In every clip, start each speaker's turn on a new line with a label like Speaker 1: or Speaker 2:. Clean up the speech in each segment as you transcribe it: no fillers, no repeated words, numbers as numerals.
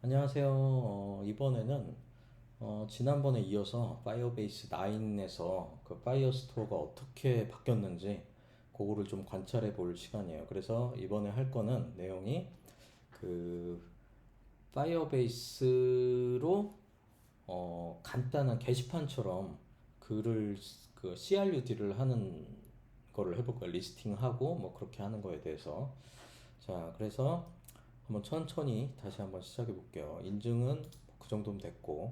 Speaker 1: 안녕하세요. 이번에는 지난번에 이어서 파이어베이스 9에서 그 파이어스토어가 어떻게 바뀌었는지 그거를 좀 관찰해 볼 시간이에요. 그래서 이번에 할 거는 내용이 그 파이어베이스로 간단한 게시판처럼 글을 그 CRUD를 하는 거를 해볼 거예요. 리스팅하고 뭐 그렇게 하는 거에 대해서. 자, 그래서 한번 천천히 다시 한번 시작해 볼게요. 인증은 그 정도면 됐고,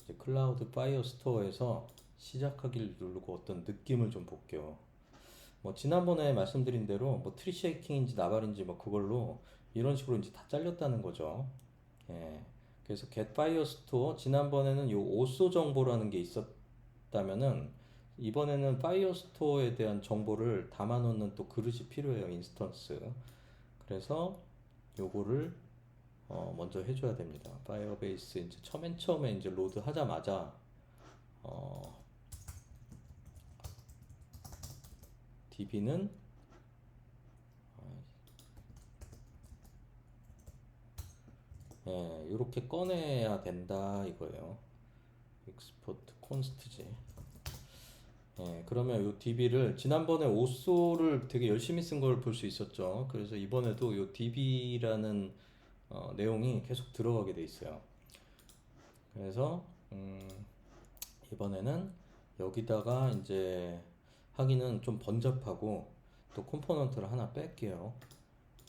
Speaker 1: 이제 클라우드 파이어 스토어에서 시작하기를 누르고 어떤 느낌을 좀 볼게요. 뭐 지난번에 말씀드린 대로 뭐 트리 쉐이킹인지 나발인지 뭐 그걸로 이런 식으로 이제 다 잘렸다는 거죠. 예. 그래서 get fire store 지난번에는 요 오소 정보라는 게 있었다면은 이번에는 파이어 스토어에 대한 정보를 담아 놓는 또 그릇이 필요해요. 인스턴스. 그래서 요거를 먼저 해줘야 됩니다. 파이어베이스 이제 맨 처음에 이제 로드 하자마자 어, DB는 예, 이렇게 꺼내야 된다 이거예요. 익스포트 콘스트지. 예, 그러면 요 DB를 지난번에 오소를 되게 열심히 쓴 걸 볼 수 있었죠. 그래서 이번에도 요 DB라는 내용이 계속 들어가게 돼 있어요. 그래서 이번에는 여기다가 이제 하기는 좀 번잡하고 또 컴포넌트를 하나 뺄게요.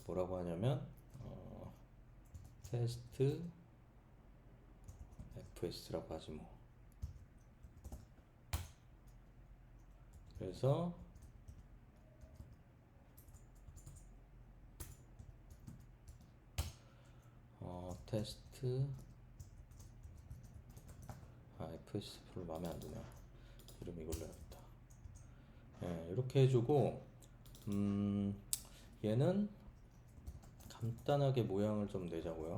Speaker 1: 뭐라고 하냐면 테스트 FS라고 하지 뭐. 그래서 테스트 FS 별로 마음에 안 드네요. 이름 이걸로 해야겠다. 예, 이렇게 해주고 얘는 간단하게 모양을 좀 내자고요.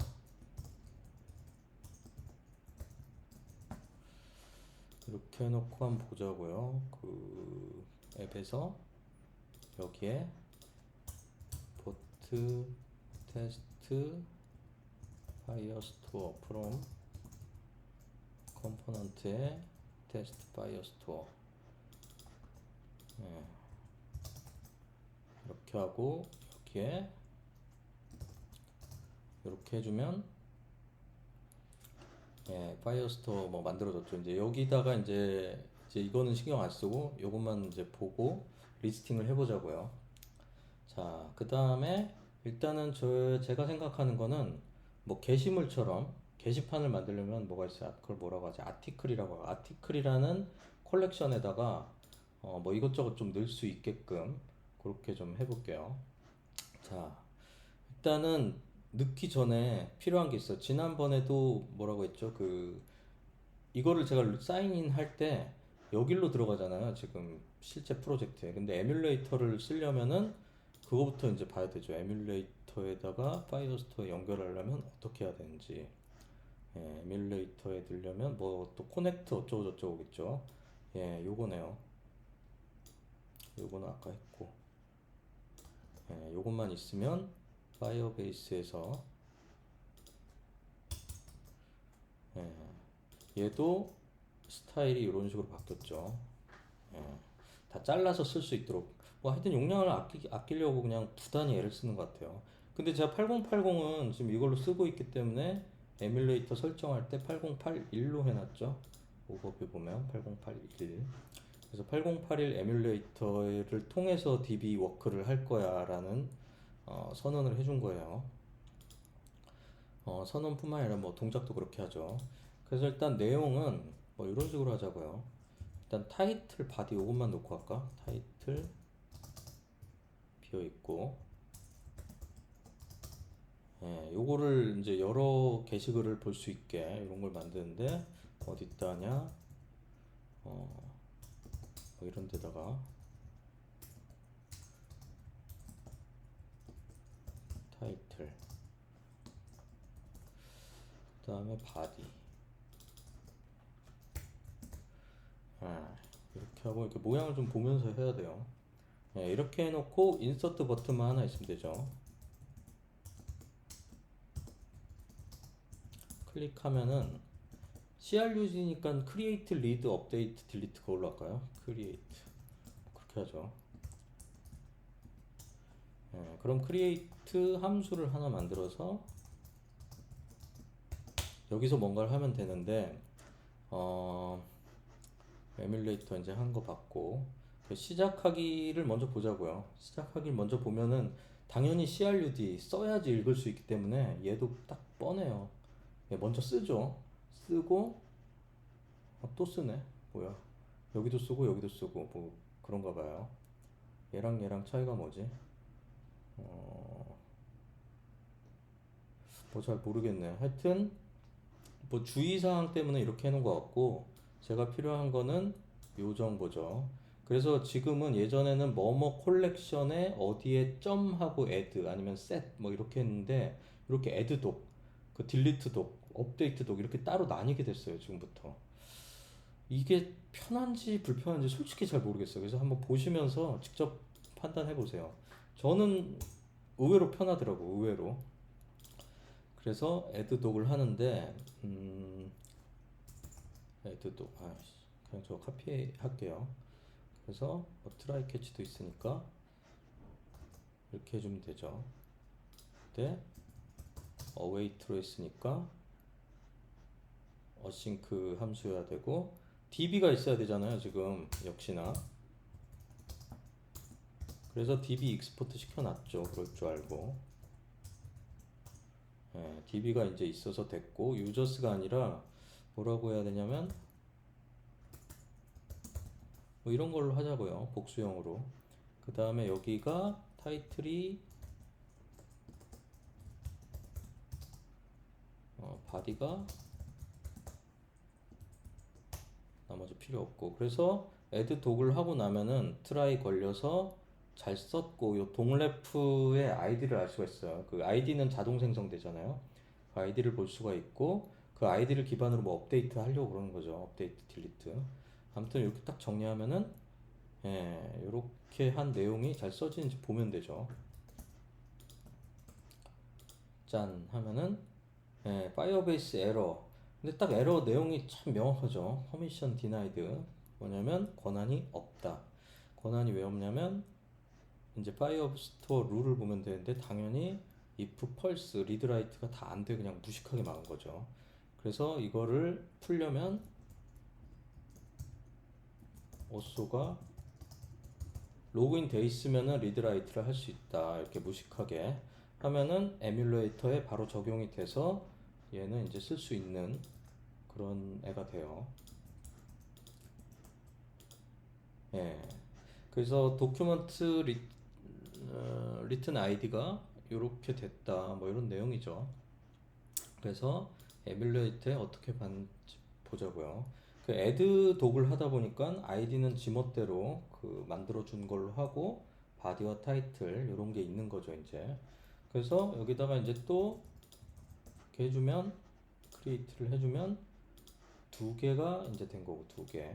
Speaker 1: 이렇게 해놓고 한번 보자고요. 그 앱에서 여기에 보트 테스트 파이어스토어 프롬 컴포넌트에 테스트 파이어스토어 예, 이렇게 하고 여기에 이렇게 해주면 예, 파이어스토어 뭐 만들어졌죠. 이제 여기다가 이제 이거는 신경 안 쓰고 요것만 이제 보고 리스팅을 해보자고요. 자, 그 다음에 일단은 제가 생각하는 거는 뭐 게시물처럼 게시판을 만들려면 뭐가 있어요? 그걸 뭐라고 하지? 아티클이라고 하고 아티클이라는 컬렉션에다가 뭐 이것저것 좀 넣을 수 있게끔 그렇게 좀 해볼게요. 자, 일단은 넣기 전에 필요한 게 있어요. 지난번에도 뭐라고 했죠? 이거를 제가 사인인 할 때 여기로 들어가잖아요. 지금 실제 프로젝트에. 근데 에뮬레이터를 쓰려면은 그거부터 이제 봐야 되죠. 에뮬레이터에다가 파이어스토어에 연결하려면 어떻게 해야 되는지. 예, 에뮬레이터에 들려면 뭐 또 커넥트 어쩌고 저쩌고겠죠. 예, 요거네요. 요거는 아까 했고. 예, 요것만 있으면 파이어베이스에서 예, 얘도 스타일이 이런 식으로 바뀌었죠. 예, 다 잘라서 쓸 수 있도록 뭐 하여튼 용량을 아끼려고 그냥 부단히 애를 쓰는 것 같아요. 근데 제가 8080은 지금 이걸로 쓰고 있기 때문에 에뮬레이터 설정할 때 8081로 해놨죠. 오버뷰 보면 8081. 그래서 8081 에뮬레이터를 통해서 DB 워크를 할 거야 라는 선언을 해준 거예요. 선언뿐만 아니라 뭐 동작도 그렇게 하죠. 그래서 일단 내용은 뭐 이런 식으로 하자고요. 일단 타이틀 바디 요것만 놓고 할까? 타이틀 비어 있고, 예, 요거를 이제 여러 게시글을 볼 수 있게 이런 걸 만드는데 어디 있다냐? 뭐 이런 데다가 타이틀, 그 다음에 바디, 이렇게 하고 이렇게 모양을 좀 보면서 해야 돼요. 예, 이렇게 해놓고 인서트 버튼만 하나 있으면 되죠. 클릭하면은 CRUD니까 create, read, update, delete 그걸로 할까요? create 그렇게 하죠. 그럼 create 함수를 하나 만들어서 여기서 뭔가를 하면 되는데 에뮬레이터 이제 한 거 봤고 그 시작하기를 먼저 보자고요. 시작하기를 먼저 보면은 당연히 CRUD 써야지 읽을 수 있기 때문에 얘도 딱 뻔해요. 먼저 쓰죠. 쓰고 또 쓰네. 뭐야? 여기도 쓰고 여기도 쓰고 뭐 그런가 봐요. 얘랑 얘랑 차이가 뭐지? 뭐 잘 모르겠네. 하여튼 뭐 주의사항 때문에 이렇게 해놓은 것 같고 제가 필요한 거는 요 정보죠. 그래서 지금은 예전에는 뭐뭐 콜렉션에 어디에 점하고 add 아니면 set 뭐 이렇게 했는데 이렇게 add 독, 그 딜리트 독, 업데이트 독 이렇게 따로 나뉘게 됐어요. 지금부터. 이게 편한지 불편한지 솔직히 잘 모르겠어요. 그래서 한번 보시면서 직접 판단해 보세요. 저는 의외로 편하더라고, 의외로. 그래서 add 독을 하는데 add 독 그냥 저 카피 할게요. 그래서 뭐 트라이 캐치도 있으니까 이렇게 해주면 되죠. 근데 await로 했으니까 async 함수여야 되고 db가 있어야 되잖아요. 지금 역시나. 그래서 db 익스포트 시켜놨죠. 그럴 줄 알고. db가 이제 있어서 됐고 users가 아니라 뭐라고 해야 되냐면 뭐 이런 걸로 하자고요. 복수형으로. 그 다음에 여기가 타이틀이 바디가 나머지 필요 없고 그래서 add 독을 하고 나면은 try 걸려서 잘 썼고 요 동래프의 아이디를 알 수가 있어요. 그 아이디는 자동 생성되잖아요. 그 아이디를 볼 수가 있고 그 아이디를 기반으로 뭐 업데이트 하려고 그러는 거죠. 업데이트, 딜리트. 아무튼 이렇게 딱 정리하면은 이렇게 한 내용이 잘 써지는지 보면 되죠. 짠 하면은 파이어베이스 에러. 근데 딱 에러 내용이 참 명확하죠. 퍼미션 디나이드. 뭐냐면 권한이 없다. 권한이 왜 없냐면 이제 파이어스토어 룰을 보면 되는데 당연히 if, pulse, read, write가 다 안 돼. 그냥 무식하게 막은 거죠. 그래서 이거를 풀려면 어쏘가 로그인 돼 있으면은 read, write를 할 수 있다. 이렇게 무식하게 하면은 에뮬레이터에 바로 적용이 돼서 얘는 이제 쓸 수 있는 그런 애가 돼요. 그래서 도큐먼트 리튼 아이디가 이렇게 됐다. 뭐 이런 내용이죠. 그래서 에뮬레이터에 어떻게 봤는지 보자고요. 그 add 독을 하다 보니까 아이디는 지멋대로 그 만들어 준 걸로 하고 바디와 타이틀 이런 게 있는 거죠, 이제. 그래서 여기다가 이제 또 이렇게 해주면 크리에이트를 해주면 두 개가 이제 된 거고 두 개.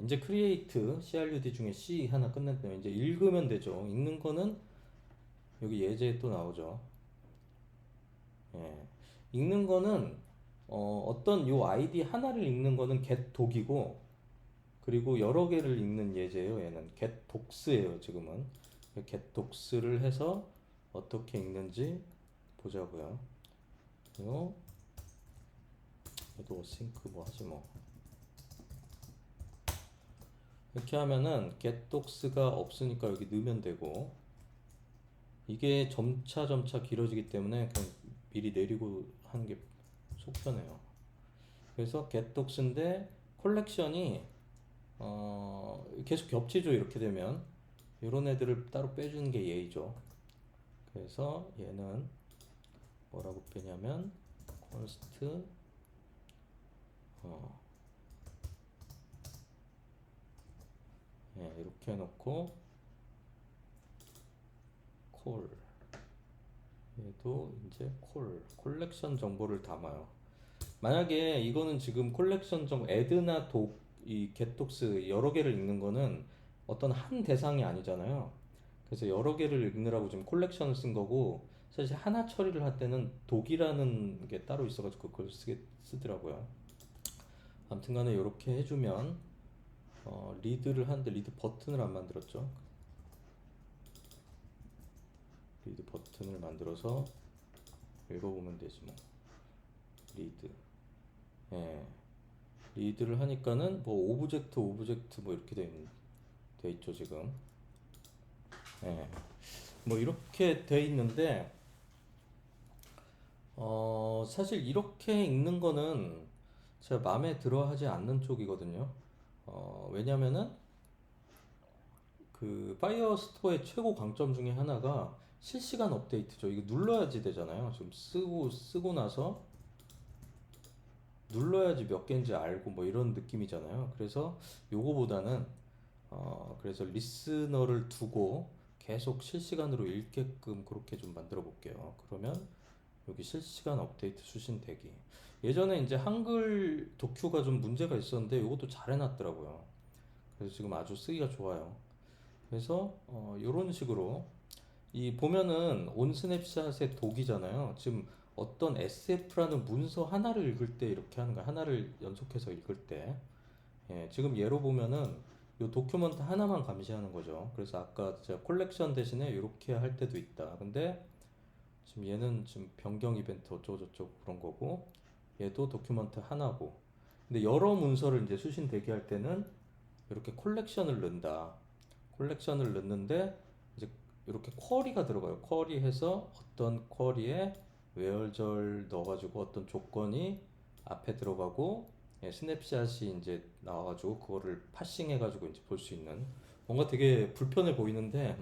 Speaker 1: 이제 create CRUD 중에 C 하나 끝냈네요. 이제 읽으면 되죠. 읽는 거는 여기 예제에 또 나오죠. 읽는 거는 어떤 요 아이디 하나를 읽는 거는 get 독이고 그리고 여러 개를 읽는 예제예요. 얘는 get docs예요. 지금은 get docs를 해서 어떻게 읽는지 보자고요. 그리고 얘도 async 뭐 하지 뭐. 이렇게 하면은 get docs가 없으니까 여기 넣으면 되고 이게 점차 길어지기 때문에 그냥 미리 내리고 하는 게 속 편해요. 그래서 get docs인데 콜렉션이 계속 겹치죠. 이렇게 되면 이런 애들을 따로 빼주는 게 예의죠. 그래서 얘는 뭐라고 빼냐면 const 이렇게 해놓고 콜 얘도 이제 콜렉션 정보를 담아요. 만약에 이거는 지금 콜렉션 정보 add나 독, 이 getdocs 여러 개를 읽는 거는 어떤 한 대상이 아니잖아요. 그래서 여러 개를 읽느라고 지금 콜렉션을 쓴 거고 사실 하나 처리를 할 때는 독이라는 게 따로 있어가지고 그걸 쓰더라고요. 아무튼 간에 이렇게 해주면 리드를 하는데 리드 버튼을 안 만들었죠. 리드 버튼을 만들어서 읽어보면 되지 뭐. 리드. 예. 리드를 하니까는 뭐 오브젝트 뭐 이렇게 돼 있죠 지금. 예. 뭐 이렇게 돼 있는데 사실 이렇게 읽는 거는 제가 마음에 들어 하지 않는 쪽이거든요. 왜냐면은 그 파이어 스토어의 최고 강점 중에 하나가 실시간 업데이트죠. 이거 눌러야지 되잖아요. 지금 쓰고 나서 눌러야지 몇 개인지 알고 뭐 이런 느낌이잖아요. 그래서 요거보다는 그래서 리스너를 두고 계속 실시간으로 읽게끔 그렇게 좀 만들어 볼게요. 그러면 여기 실시간 업데이트 수신 대기. 예전에 이제 한글 도큐가 좀 문제가 있었는데 이것도 잘 해놨더라고요. 그래서 지금 아주 쓰기가 좋아요. 그래서 이런 식으로 이 보면은 온 스냅샷의 독이잖아요. 지금 어떤 SF라는 문서 하나를 읽을 때 이렇게 하는 거야. 하나를 연속해서 읽을 때. 예, 지금 예로 보면은 이 도큐먼트 하나만 감시하는 거죠. 그래서 아까 제가 콜렉션 대신에 이렇게 할 때도 있다. 근데 지금 얘는 지금 변경 이벤트 어쩌고저쩌고 그런 거고 얘도 도큐먼트 하나고 근데 여러 문서를 이제 수신 대기할 때는 이렇게 콜렉션을 넣는다. 콜렉션을 넣는데 이제 이렇게 쿼리가 들어가요. 쿼리해서 어떤 쿼리에 where절 넣어가지고 어떤 조건이 앞에 들어가고 예, 스냅샷이 이제 나와가지고 그거를 파싱해가지고 이제 볼 수 있는 뭔가 되게 불편해 보이는데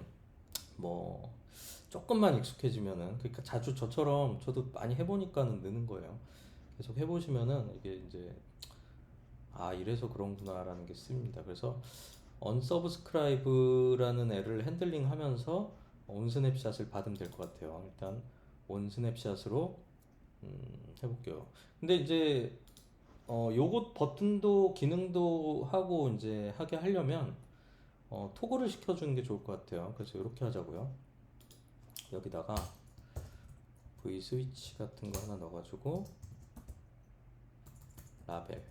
Speaker 1: 뭐 조금만 익숙해지면은 그러니까 자주 저처럼 저도 많이 해보니까는 느는 거예요. 계속 해보시면은 이게 이제 아 이래서 그런구나라는 게 씁니다. 그래서 unsubscribe라는 애를 핸들링 하면서 온스냅샷을 받으면 될 것 같아요. 일단 온스냅샷으로 해볼게요. 근데 이제 요것 버튼도 기능도 하고 이제 하게 하려면 토글을 시켜주는 게 좋을 것 같아요. 그래서 이렇게 하자고요. 여기다가 V 스위치 같은 거 하나 넣어가지고 라벨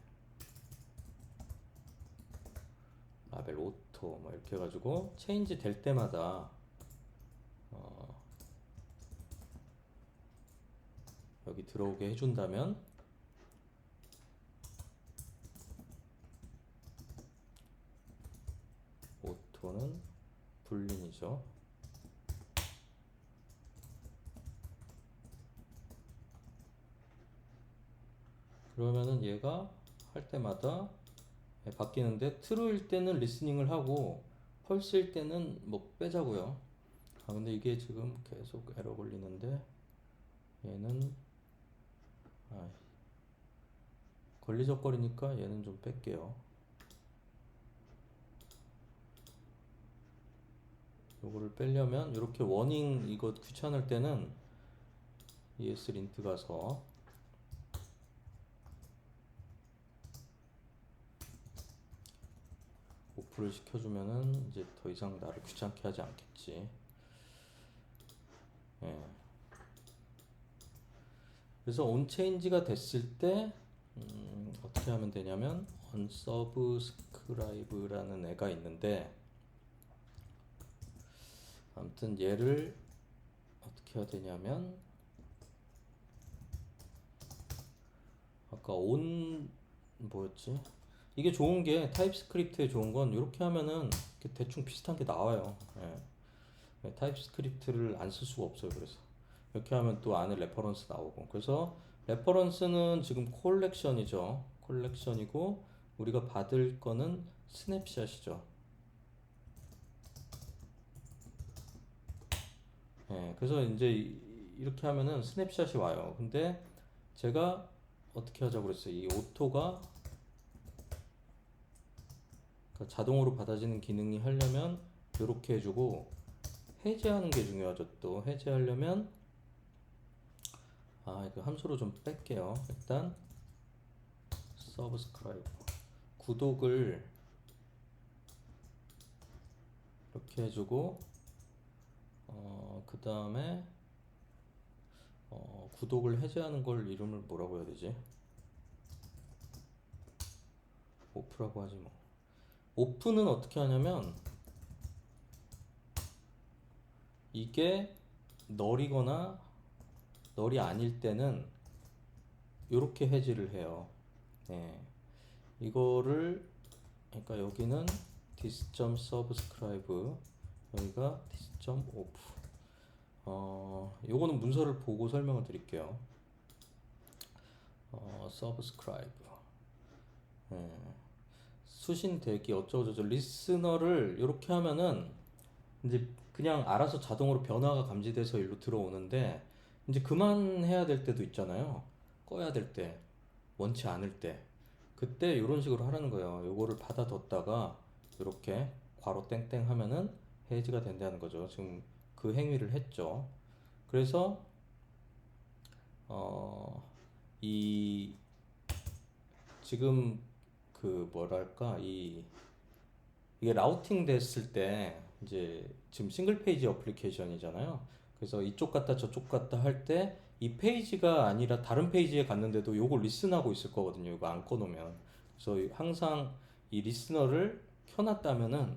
Speaker 1: 오토 뭐 이렇게 해가지고 체인지 될 때마다 여기 들어오게 해준다면 오토는 불린이죠. 그러면은 얘가 할 때마다 바뀌는데 트루일 때는 리스닝을 하고 펄스일 때는 뭐 빼자고요. 아 근데 이게 지금 계속 에러 걸리는데 얘는 아, 걸리적거리니까 얘는 좀 뺄게요. 요거를 빼려면 이렇게 워닝 이거 귀찮을 때는 ESLint 가서 오프를 시켜주면은 이제 더 이상 나를 귀찮게 하지 않겠지. 예. 그래서 온체인지가 됐을 때 어떻게 하면 되냐면 unsubscribe라는 애가 있는데 아무튼 얘를 어떻게 해야 되냐면 아까 뭐였지? 이게 좋은 게 타입스크립트에 좋은 건 이렇게 하면은 이렇게 대충 비슷한 게 나와요. 예. 타입스크립트를 안 쓸 수가 없어요. 그래서 이렇게 하면 또 안에 레퍼런스 나오고 그래서 레퍼런스는 지금 콜렉션이죠. 콜렉션이고 우리가 받을 거는 스냅샷이죠. 예, 그래서 이제 이렇게 하면은 스냅샷이 와요. 근데 제가 어떻게 하자고 그랬어요. 이 오토가 그러니까 자동으로 받아지는 기능이 하려면 이렇게 해주고 해제하는 게 중요하죠. 또 해제하려면 이거 함수로 좀 뺄게요. 일단 서브스크라이브 구독을 이렇게 해주고 그 다음에 구독을 해제하는 걸 이름을 뭐라고 해야 되지? 오프라고 하지 뭐. 오프는 어떻게 하냐면 이게 널이거나 널이 아닐 때는 이렇게 해지를 해요. 예. 이거를 그러니까 여기는 this.subscribe 여기가 this.off 요거는 문서를 보고 설명을 드릴게요. subscribe 예. 수신 대기 어쩌고저쩌고 리스너를 이렇게 하면은 이제 그냥 알아서 자동으로 변화가 감지돼서 일로 들어오는데 이제 그만해야 될 때도 있잖아요. 꺼야 될 때, 원치 않을 때. 그때 이런 식으로 하라는 거예요. 요거를 받아뒀다가 이렇게 괄호 땡땡 하면은 해지가 된다는 거죠. 지금 그 행위를 했죠. 그래서 이 지금 그 뭐랄까 이게 라우팅 됐을 때 이제 지금 싱글 페이지 어플리케이션이잖아요. 그래서 이쪽 갔다 저쪽 갔다 할 때 이 페이지가 아니라 다른 페이지에 갔는데도 요걸 리슨하고 있을 거거든요. 이거 안 꺼놓으면. 그래서 항상 이 리스너를 켜놨다면은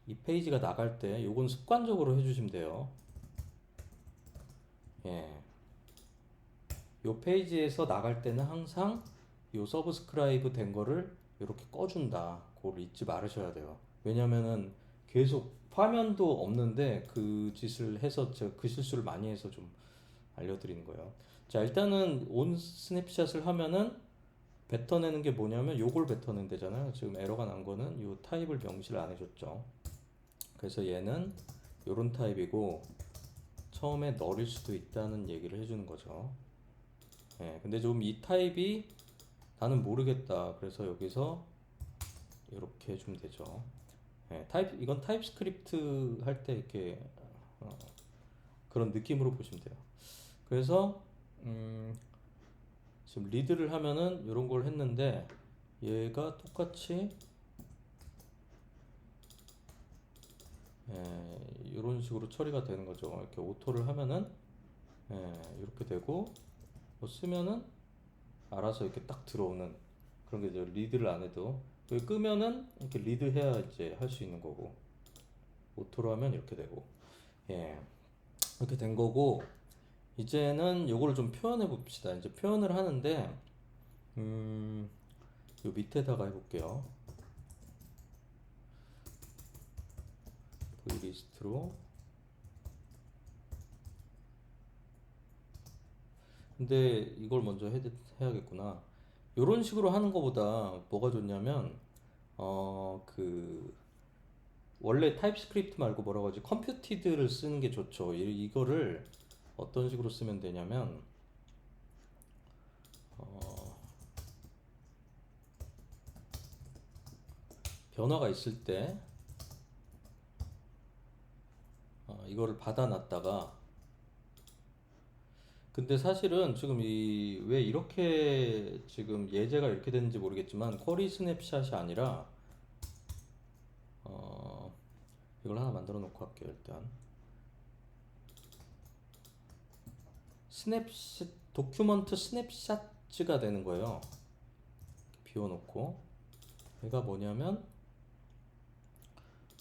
Speaker 1: 이 페이지가 나갈 때 요건 습관적으로 해주시면 돼요. 예. 요 페이지에서 나갈 때는 항상 요 서브스크라이브 된 거를 이렇게 꺼준다. 그걸 잊지 말으셔야 돼요. 왜냐면은 계속 화면도 없는데 그 짓을 해서 제가 그 실수를 많이 해서 좀 알려드리는 거예요. 자, 일단은 온 스냅샷을 하면은 뱉어내는 게 뭐냐면 요걸 뱉어내는 되잖아요. 지금 에러가 난 거는 요 타입을 명시를 안 해줬죠. 그래서 얘는 요런 타입이고 처음에 널일 수도 있다는 얘기를 해주는 거죠. 예, 근데 좀 이 타입이 나는 모르겠다. 그래서 여기서 이렇게 해주면 되죠. 예, 이건 타입스크립트 할 때 이렇게 그런 느낌으로 보시면 돼요. 그래서 지금 리드를 하면은 이런 걸 했는데 얘가 똑같이 이런 식으로 처리가 되는 거죠. 이렇게 오토를 하면은 이렇게 되고 뭐 쓰면은 알아서 이렇게 딱 들어오는 그런 게 이제 리드를 안 해도 여기 끄면은 이렇게 리드 해야 이제 할 수 있는 거고 오토로 하면 이렇게 되고 예 이렇게 된 거고 이제는 요거를 좀 표현해 봅시다. 이제 표현을 하는데 요 밑에다가 해볼게요. v리스트로 근데 이걸 먼저 해야겠구나. 요런 식으로 하는 것보다 뭐가 좋냐면 그 원래 타입스크립트 말고 뭐라고 하지 컴퓨티드를 쓰는 게 좋죠. 이거를 어떤 식으로 쓰면 되냐면 변화가 있을 때 이거를 받아놨다가 근데 사실은 지금 이 왜 이렇게 지금 예제가 이렇게 됐는지 모르겠지만 쿼리 스냅샷이 아니라 이걸 하나 만들어 놓고 할게요. 일단 스냅샷 도큐먼트 스냅샷즈가 되는 거예요. 비워놓고 얘가 뭐냐면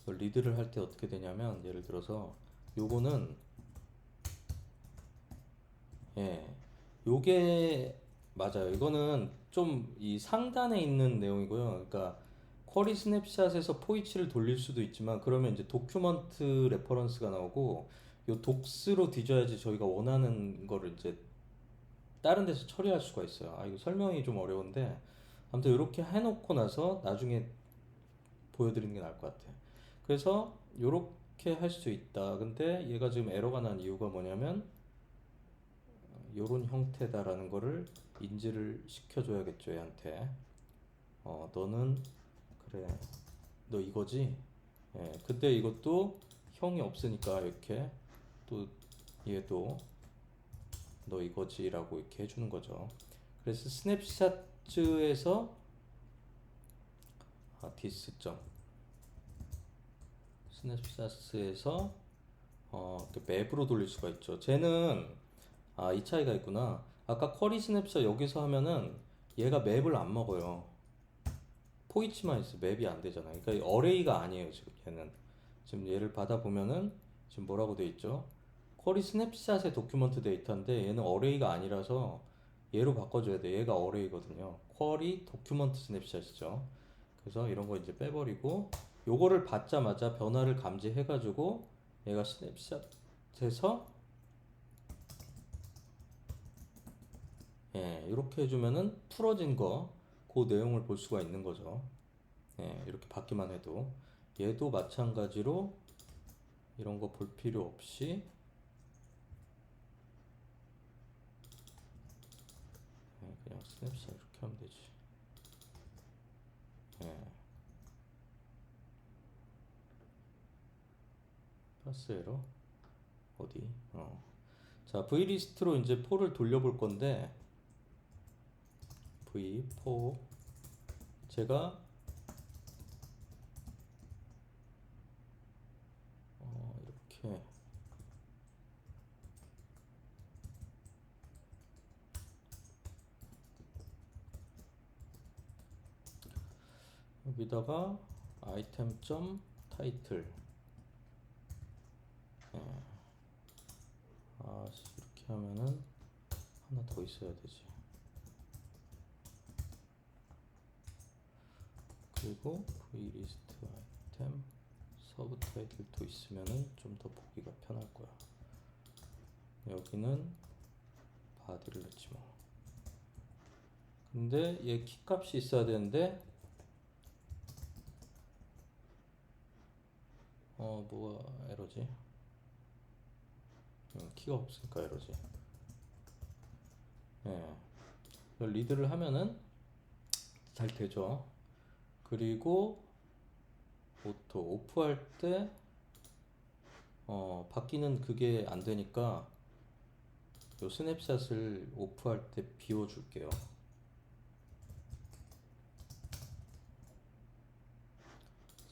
Speaker 1: 리드를 할 때 어떻게 되냐면 예를 들어서 요거는 요게 맞아요. 이거는 좀 이 상단에 있는 내용이고요. 그러니까 쿼리 스냅샷에서 포이치를 돌릴 수도 있지만 그러면 이제 도큐먼트 레퍼런스가 나오고 요 독스로 뒤져야지 저희가 원하는 거를 이제 다른 데서 처리할 수가 있어요. 이거 설명이 좀 어려운데 아무튼 이렇게 해놓고 나서 나중에 보여드리는 게 나을 것 같아요. 그래서 이렇게 할 수 있다. 근데 얘가 지금 에러가 난 이유가 뭐냐면 요런 형태다라는 거를 인지를 시켜줘야겠죠 얘한테. 너는 그래 너 이거지. 근데 이것도 형이 없으니까 이렇게 또 얘도 너 이거지라고 이렇게 해주는 거죠. 그래서 스냅샷즈에서 디스점 스냅샷에서 이렇게 맵으로 돌릴 수가 있죠. 쟤는 아, 이 차이가 있구나. 아까 쿼리 스냅샷 여기서 하면은 얘가 맵을 안 먹어요. 포이치만 있어. 맵이 안 되잖아. 그러니까 어레이가 아니에요, 지금 얘는. 지금 얘를 받아보면은 지금 뭐라고 돼 있죠? 쿼리 스냅샷의 도큐먼트 데이터인데 얘는 어레이가 아니라서 얘로 바꿔줘야 돼. 얘가 어레이거든요. 쿼리 도큐먼트 스냅샷이죠. 그래서 이런 거 이제 빼버리고 요거를 받자마자 변화를 감지해가지고 얘가 스냅샷에서 예, 이렇게 해주면은 풀어진 거, 그 내용을 볼 수가 있는 거죠. 예, 이렇게 받기만 해도 얘도 마찬가지로 이런 거 볼 필요 없이 예, 그냥 스냅샷 이렇게 하면 되지. 예, 파스 에러 어디? 자, V리스트로 이제 포를 돌려볼 건데 V4 제가 이렇게 여기다가 아이템 점 타이틀 이렇게 하면은 하나 더 있어야 되지. 그리고 V리스트 아이템 서브 타이틀도 있으면은 좀 더 보기가 편할 거야. 여기는 바디를 넣지 뭐. 근데 얘 키값이 있어야 되는데 뭐가 에러지? 키가 없으니까 에러지. 예. 리드를 하면은 잘 되죠. 그리고 오토 오프할 때 바뀌는 그게 안 되니까 요 스냅샷을 오프할 때 비워줄게요.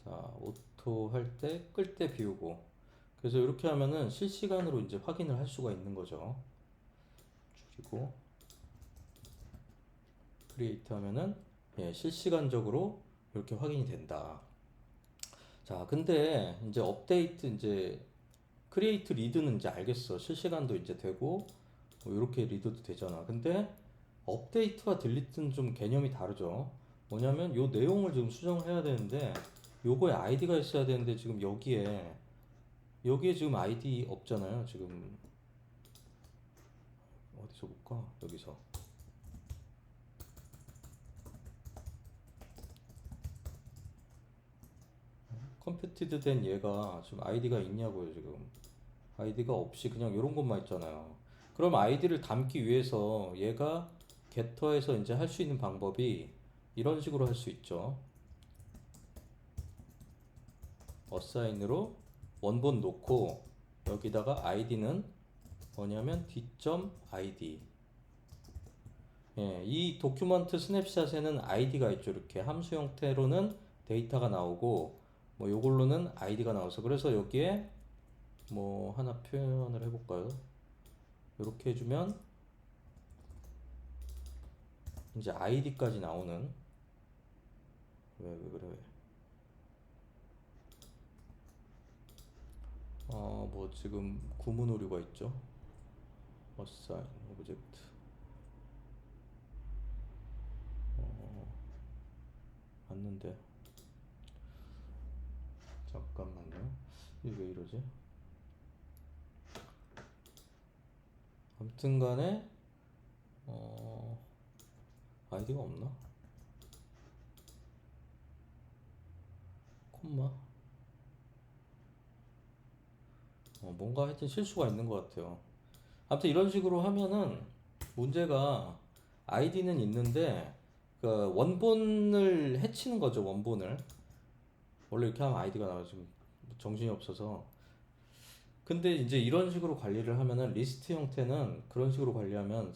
Speaker 1: 자, 오토 할 때 끌 때 비우고. 그래서 이렇게 하면은 실시간으로 이제 확인을 할 수가 있는 거죠. 줄이고 크리에이트 하면은 예, 실시간적으로 이렇게 확인이 된다. 자, 근데 이제 업데이트 이제 크리에이트 리드는 이제 알겠어. 실시간도 이제 되고 뭐 이렇게 리드도 되잖아. 근데 업데이트와 딜리트는 좀 개념이 다르죠. 뭐냐면 요 내용을 지금 수정을 해야 되는데 요거에 아이디가 있어야 되는데 지금 여기에 지금 아이디 없잖아요. 지금 어디서 볼까? 여기서 컴퓨티드 된 얘가 지금 아이디가 있냐고요. 지금 아이디가 없이 그냥 이런 것만 있잖아요. 그럼 아이디를 담기 위해서 얘가 게터에서 이제 할 수 있는 방법이 이런 식으로 할 수 있죠. 어사인으로 원본 놓고 여기다가 아이디는 뭐냐면 d.id. 예, 이 도큐먼트 스냅샷에는 아이디가 있죠. 이렇게 함수 형태로는 데이터가 나오고 뭐 요걸로는 아이디가 나와서 그래서 여기에 뭐 하나 표현을 해볼까요? 이렇게 해주면 이제 아이디까지 나오는 왜 그래 왜? 뭐 지금 구문 오류가 있죠. assign object 맞는데 잠깐만요. 이게 왜 이러지? 아무튼간에 아이디가 없나? 콤마 뭔가 하여튼 실수가 있는 것 같아요. 아무튼 이런 식으로 하면은 문제가 아이디는 있는데 그 원본을 해치는 거죠. 원본을 원래 이렇게 하면 아이디가 나와요. 지금 정신이 없어서. 근데 이제 이런 식으로 관리를 하면은 리스트 형태는 그런 식으로 관리하면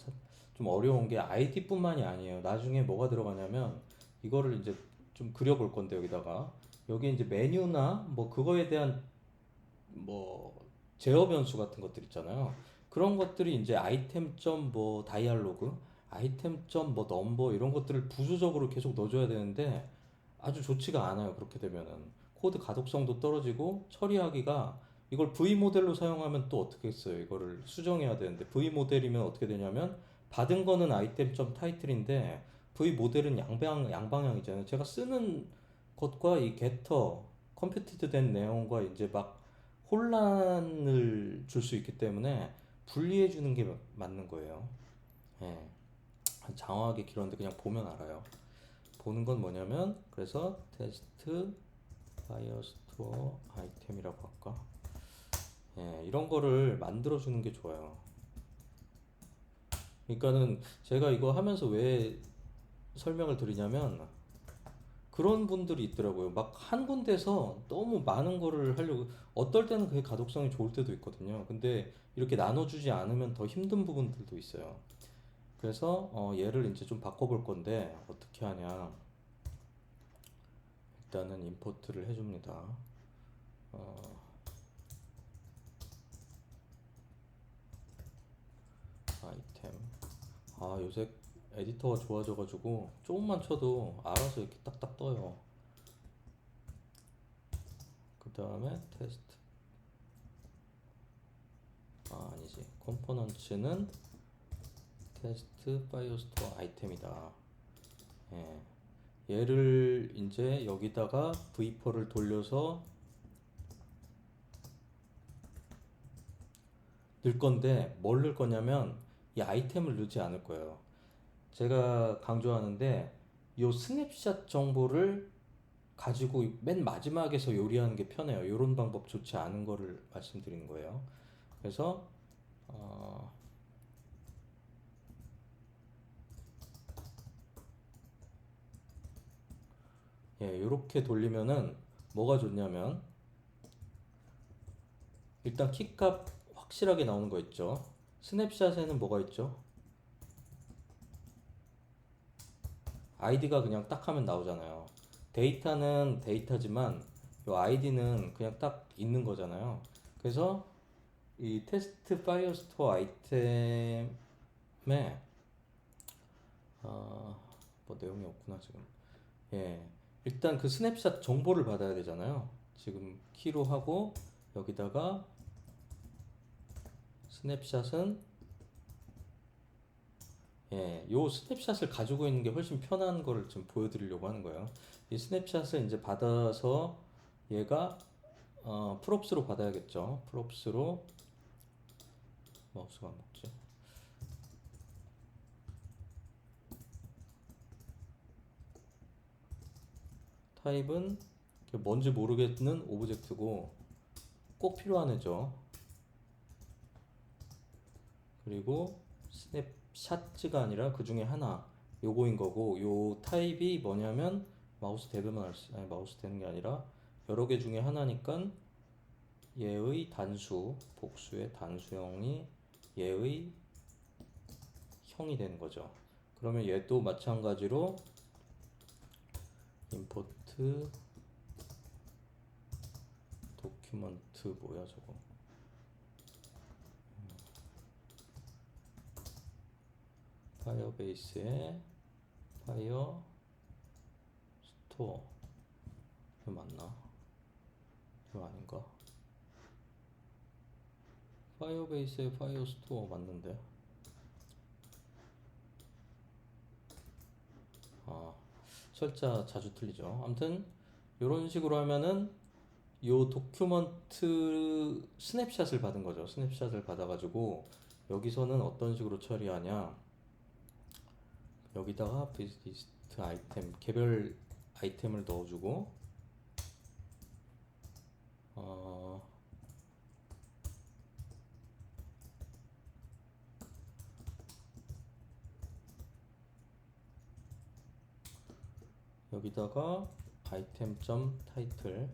Speaker 1: 좀 어려운 게 아이디뿐만이 아니에요. 나중에 뭐가 들어가냐면 이거를 이제 좀 그려볼 건데 여기다가 여기 이제 메뉴나 뭐 그거에 대한 뭐 제어 변수 같은 것들 있잖아요. 그런 것들이 이제 아이템 점 뭐 다이알로그, 아이템 점 뭐 넘버 이런 것들을 부수적으로 계속 넣어줘야 되는데 아주 좋지가 않아요. 그렇게 되면은 코드 가독성도 떨어지고 처리하기가 이걸 V 모델로 사용하면 또 어떻게 했어요? 이거를 수정해야 되는데 V 모델이면 어떻게 되냐면 받은 거는 아이템 점 타이틀인데 V 모델은 양방향이잖아요. 제가 쓰는 것과 이 게터 컴퓨티드 된 내용과 이제 막 혼란을 줄 수 있기 때문에 분리해 주는 게 맞는 거예요. 예. 장황하게 길었는데 그냥 보면 알아요. 보는 건 뭐냐면 그래서 테스트 파이어스토어 아이템이라고 할까? 예, 이런 거를 만들어 주는 게 좋아요. 그러니까는 제가 이거 하면서 왜 설명을 드리냐면 그런 분들이 있더라고요. 막 한 군데서 너무 많은 거를 하려고 어떨 때는 그게 가독성이 좋을 때도 있거든요. 근데 이렇게 나눠주지 않으면 더 힘든 부분들도 있어요. 그래서 얘를 이제 좀 바꿔볼 건데 어떻게 하냐? 일단은 임포트를 해줍니다. 어, 아이템. 아 요새 에디터가 좋아져가지고 조금만 쳐도 알아서 이렇게 딱딱 떠요. 그 다음에 테스트. 아 아니지. 컴포넌츠는 테스트 파이어스토어 아이템이다. 예. 얘를 이제 여기다가 v4를 돌려서 넣을 건데 뭘 넣을 거냐면 이 아이템을 넣지 않을 거예요. 제가 강조하는데 이 스냅샷 정보를 가지고 맨 마지막에서 요리하는 게 편해요. 이런 방법 좋지 않은 거를 말씀드리는 거예요. 그래서 어, 예, 이렇게 돌리면은 뭐가 좋냐면 일단 키값 확실하게 나오는 거 있죠. 스냅샷에는 뭐가 있죠? 아이디가 그냥 딱 하면 나오잖아요. 데이터는 데이터지만 이 아이디는 그냥 딱 있는 거잖아요. 그래서 이 테스트 파이어스토어 아이템에 뭐 내용이 없구나 지금. 예, 일단 그 스냅샷 정보를 받아야 되잖아요. 지금 키로 하고 여기다가 스냅샷은 예, 요 스냅샷을 가지고 있는 게 훨씬 편한 거를 좀 보여드리려고 하는 거예요. 이 스냅샷을 이제 받아서 얘가 프롭스로 받아야겠죠. 프롭스로 마우스가 안 먹지. 타입은 뭔지 모르겠는 오브젝트고 꼭 필요한 애죠. 그리고 스냅샷즈가 아니라 그 중에 하나 요거인 거고 요 타입이 뭐냐면 마우스 대면 아니 마우스 되는 게 아니라 여러 개 중에 하나니까 얘의 단수 복수의 단수형이 얘의 형이 되는 거죠. 그러면 얘도 마찬가지로 임포트 도큐먼트 뭐야 저거 파이어베이스에 파이어 스토어 이거 맞나? 이거 아닌가? 파이어베이스에 파이어 스토어 맞는데 아 철자 자주 틀리죠. 아무튼 이런 식으로 하면은 요 도큐먼트 스냅샷을 받은 거죠. 스냅샷을 받아가지고 여기서는 어떤 식으로 처리하냐? 여기다가 비즈니스트 아이템 개별 아이템을 넣어주고 어, 여기다가 아이템 점 타이틀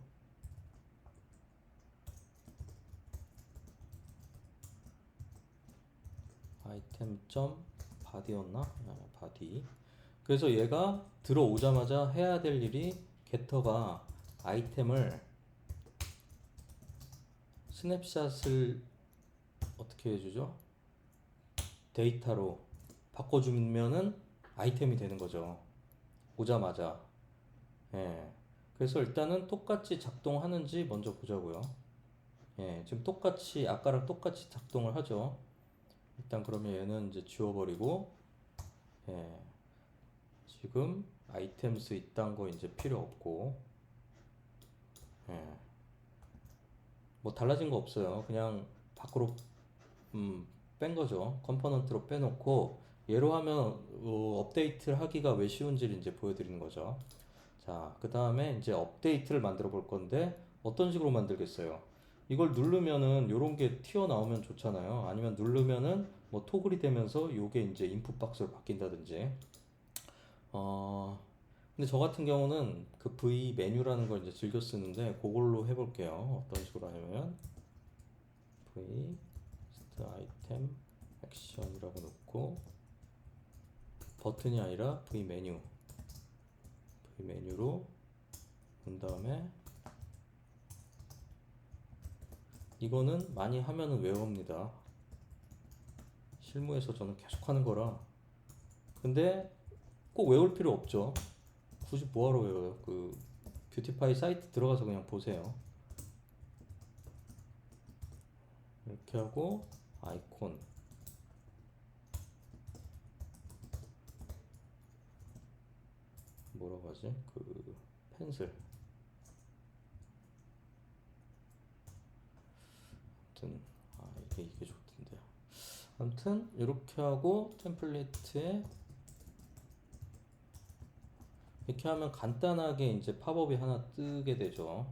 Speaker 1: 아이템 점 바디였나? 바디. 그래서 얘가 들어오자마자 해야 될 일이 게터가 아이템을 스냅샷을 어떻게 해주죠? 데이터로 바꿔주면은 아이템이 되는 거죠. 오자마자. 예. 그래서 일단은 똑같이 작동하는지 먼저 보자고요. 예. 지금 똑같이 아까랑 똑같이 작동을 하죠. 일단 그러면 얘는 이제 지워버리고, 예. 지금 아이템스 이딴 거 이제 필요 없고, 예. 뭐 달라진 거 없어요. 그냥 밖으로 뺀 거죠. 컴포넌트로 빼놓고 얘로 하면 업데이트를 하기가 왜 쉬운지를 이제 보여드리는 거죠. 자, 그 다음에 이제 업데이트를 만들어 볼 건데 어떤 식으로 만들겠어요? 이걸 누르면은 요런 게 튀어나오면 좋잖아요. 아니면 누르면은 뭐 토글이 되면서 요게 이제 인풋 박스로 바뀐다든지. 어, 근데 저 같은 경우는 그 V 메뉴라는 걸 이제 즐겨 쓰는데 그걸로 해볼게요. 어떤 식으로 하냐면 V 스트 아이템 액션이라고 놓고 버튼이 아니라 V 메뉴로 본 다음에 이거는 많이 하면은 외웁니다. 실무에서 저는 계속 하는 거라. 근데 꼭 외울 필요 없죠. 굳이 뭐하러 외워요? 그 뷰티파이 사이트 들어가서 그냥 보세요. 이렇게 하고 아이콘 뭐라고 하지? 그 펜슬. 아무튼 이게 좋던데. 아무튼 이렇게 하고 템플릿에 이렇게 하면 간단하게 이제 팝업이 하나 뜨게 되죠.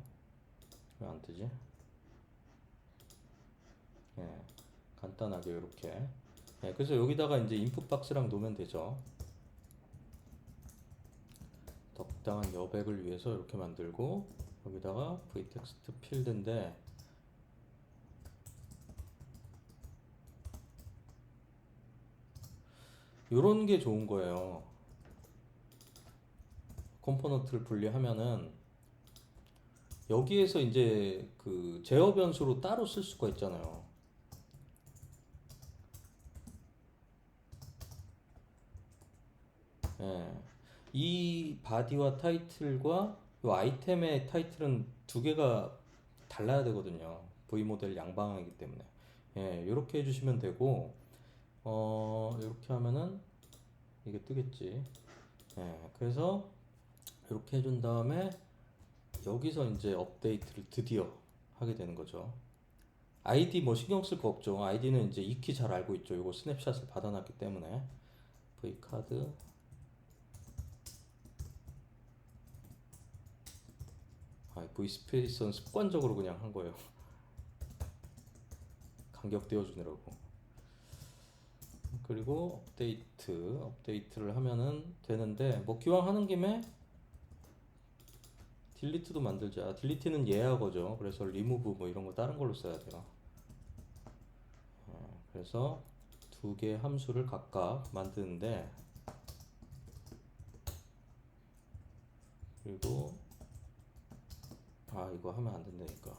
Speaker 1: 왜 안 뜨지? 예, 간단하게 이렇게. 예, 그래서 여기다가 이제 인풋 박스랑 놓으면 되죠. 적당한 여백을 위해서 이렇게 만들고 여기다가 v텍스트 필드인데 요런 게 좋은 거예요. 컴포넌트를 분리하면은 여기에서 이제 그 제어 변수로 따로 쓸 수가 있잖아요. 예. 이 바디와 타이틀과 이 아이템의 타이틀은 두 개가 달라야 되거든요. V 모델 양방향이기 때문에. 예, 이렇게 해주시면 되고, 이렇게 하면은 이게 뜨겠지. 예, 그래서 이렇게 해준 다음에 여기서 이제 업데이트를 드디어 하게 되는 거죠. 아이디 뭐 신경 쓸 거 없죠. 아이디는 이제 익히 잘 알고 있죠. 이거 스냅샷을 받아놨기 때문에. V카드. V스페이스는 습관적으로 그냥 한 거예요. 간격 띄워주느라고. 그리고 업데이트를 하면은 되는데 뭐 기왕 하는 김에 딜리트도 만들자. 딜리트는 예하거죠. 그래서 리무브 뭐 이런 거 다른 걸로 써야 돼요. 그래서 두 개 함수를 각각 만드는데 그리고 이거 하면 안 된다니까.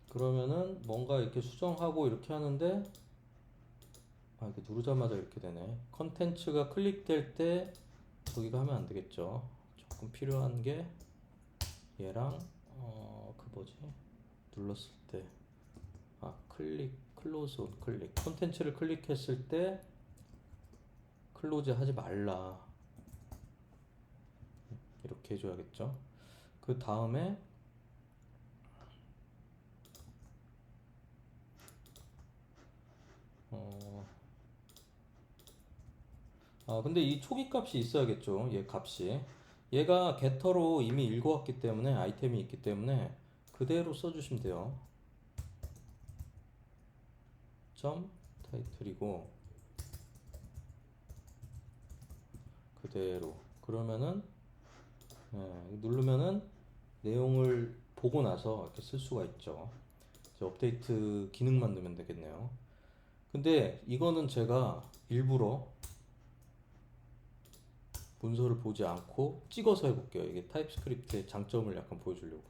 Speaker 1: 그러면은 뭔가 이렇게 수정하고 이렇게 하는데 이렇게 누르자마자 이렇게 되네. 컨텐츠가 클릭될 때 저기가 하면 안 되겠죠. 조금 필요한 게 얘랑 그 뭐지? 눌렀을 때 클로즈 온 클릭. 컨텐츠를 클릭했을 때 클로즈 하지 말라. 이렇게 해줘야겠죠. 그 다음에 근데 이 초기 값이 있어야겠죠. 얘 값이. 얘가 게터로 이미 읽어왔기 때문에 아이템이 있기 때문에 그대로 써주시면 돼요. 점 타이틀이고 그대로. 그러면은 누르면은 내용을 보고 나서 이렇게 쓸 수가 있죠. 이제 업데이트 기능만 넣으면 되겠네요. 근데 이거는 제가 일부러 문서를 보지 않고 찍어서 해볼게요. 이게 타입스크립트의 장점을 약간 보여주려고.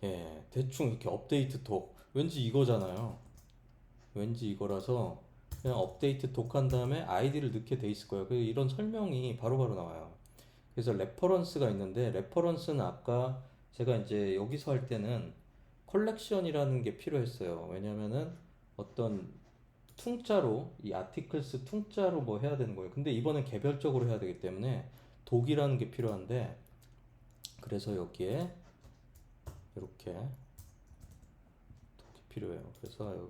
Speaker 1: 예, 대충 이렇게 업데이트 독. 왠지 이거잖아요. 왠지 이거라서 그냥 업데이트 독 한 다음에 아이디를 넣게 돼 있을 거예요. 이런 설명이 바로바로 나와요. 그래서 레퍼런스가 있는데 레퍼런스는 아까 제가 이제 여기서 할 때는 컬렉션이라는 게 필요했어요. 왜냐면은 어떤 퉁자로 이 아티클스 퉁자로 뭐 해야 되는 거예요. 근데 이번엔 개별적으로 해야 되기 때문에 독이라는 게 필요한데 그래서 여기에 이렇게 독이 필요해요. 그래서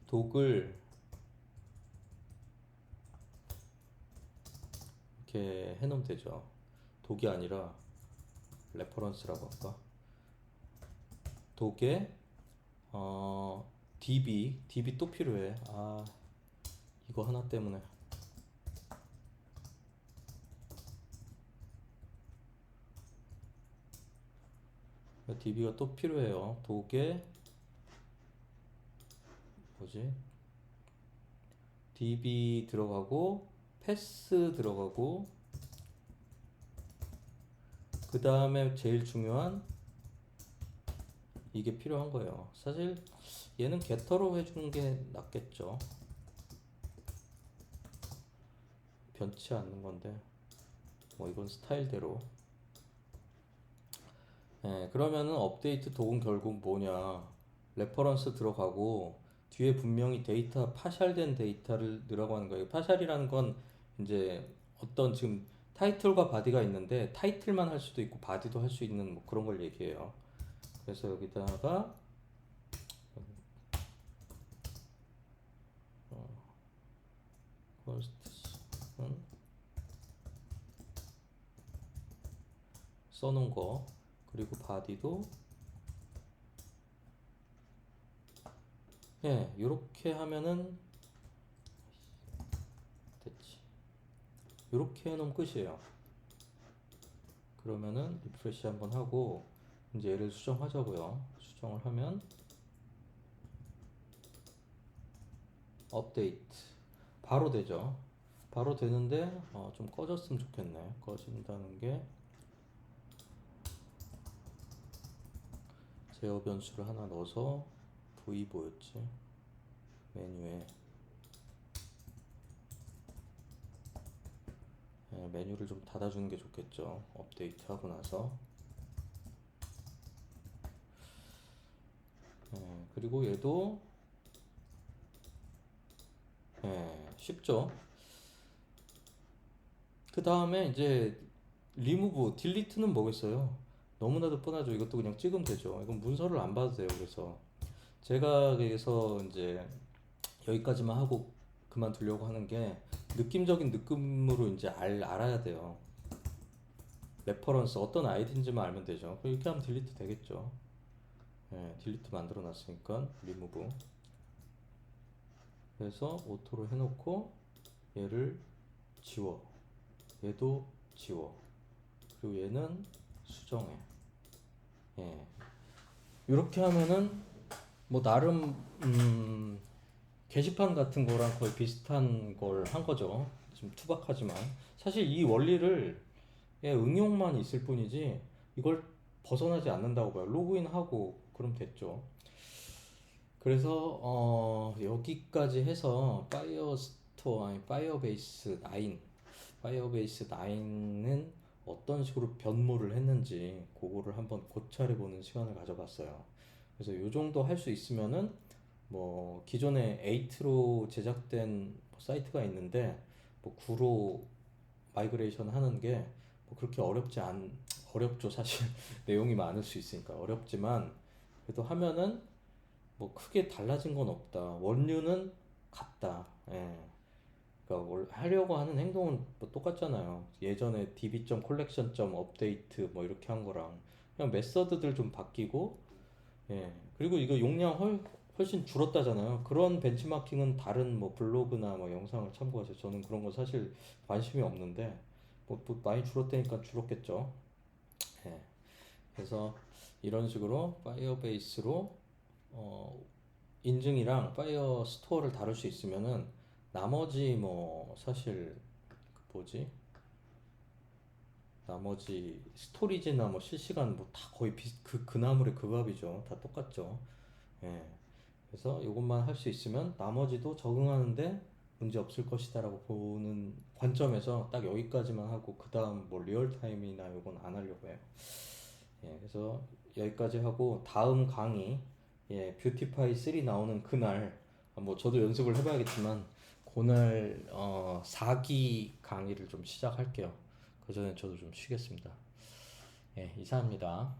Speaker 1: 독을 이렇게 해놓으면 되죠. 독이 아니라 레퍼런스라고 할까? 독에 DB 또 필요해. 아, 이거 하나 때문에. DB가 또 필요해요. 독에 뭐지? DB 들어가고 패스 들어가고 그 다음에 제일 중요한 이게 필요한 거예요. 사실 얘는 게터로 해주는 게 낫겠죠. 변치 않는 건데 뭐 이건 스타일대로. 예, 그러면은 업데이트 독은 결국 뭐냐? 레퍼런스 들어가고 뒤에 분명히 데이터 파샬된 데이터를 넣으라고 하는 거예요. 파샬이라는 건 이제 어떤 지금 타이틀과 바디가 있는데 타이틀만 할 수도 있고 바디도 할 수 있는 뭐 그런 걸 얘기해요. 그래서 여기다가 컨스트는 써놓은 거 그리고 바디도 예, 요렇게 하면은 됐지. 요렇게 해놓으면 끝이에요. 그러면은 리프레시 한번 하고 이제 얘를 수정하자고요. 수정을 하면 업데이트 바로 되죠. 바로 되는데 좀 꺼졌으면 좋겠네. 꺼진다는 게 제어 변수를 하나 넣어서 V 뭐였지? 메뉴에 메뉴를 좀 닫아주는 게 좋겠죠. 업데이트 하고 나서 그리고 얘도 쉽죠. 그 다음에 이제 리무브, 딜리트는 뭐겠어요? 너무나도 뻔하죠. 이것도 그냥 찍으면 되죠. 이건 문서를 안 봐도 돼요. 그래서 제가 그래서 이제 여기까지만 하고 그만두려고 하는 게 느낌적인 느낌으로 이제 알아야 돼요. 레퍼런스 어떤 아이디인지만 알면 되죠. 이렇게 하면 딜리트 되겠죠. 딜리트 만들어 놨으니까 리무브. 그래서 오토로 해놓고 얘를 지워. 얘도 지워. 그리고 얘는 수정해. 예. 이렇게 하면은 뭐 나름 게시판 같은 거랑 거의 비슷한 걸 한 거죠. 좀 투박하지만 사실 이 원리를 응용만 있을 뿐이지 이걸 벗어나지 않는다고 봐요. 로그인하고 그럼 됐죠. 그래서 여기까지 해서 파이어스토어 아니 파이어베이스 9은 어떤 식으로 변모를 했는지 그거를 한번 고찰해 보는 시간을 가져봤어요. 그래서 요 정도 할 수 있으면은 뭐 기존에 8로 제작된 사이트가 있는데 뭐 9로 마이그레이션 하는 게 뭐 그렇게 어렵죠. 사실 내용이 많을 수 있으니까 어렵지만 그래도 하면은 뭐 크게 달라진 건 없다. 원류는 같다. 예. 그러니까 하려고 하는 행동은 뭐 똑같잖아요. 예전에 db.collection.update 뭐 이렇게 한 거랑 그냥 메서드들 좀 바뀌고 예. 그리고 이거 용량 훨씬 줄었다잖아요. 그런 벤치마킹은 다른 뭐 블로그나 뭐 영상을 참고하세요. 저는 그런 거 사실 관심이 없는데 뭐 많이 줄었다니까 줄었겠죠. 예. 그래서 이런 식으로 파이어베이스로 어, 인증이랑 파이어 스토어를 다룰 수 있으면은 나머지 뭐 사실 그 뭐지 나머지 스토리지나 뭐 실시간 뭐 다 거의 그 나물의 그 밥이죠. 다 똑같죠. 예. 그래서 이것만 할 수 있으면 나머지도 적응하는데 문제 없을 것이다라고 보는 관점에서 딱 여기까지만 하고 그 다음 뭐 리얼타임이나 요건 안 하려고 해요. 예, 그래서 여기까지 하고 다음 강의 뷰티파이 3 나오는 그날 뭐 저도 연습을 해봐야겠지만 그날 4기 강의를 좀 시작할게요. 그 전에 저도 좀 쉬겠습니다. 예, 이상입니다.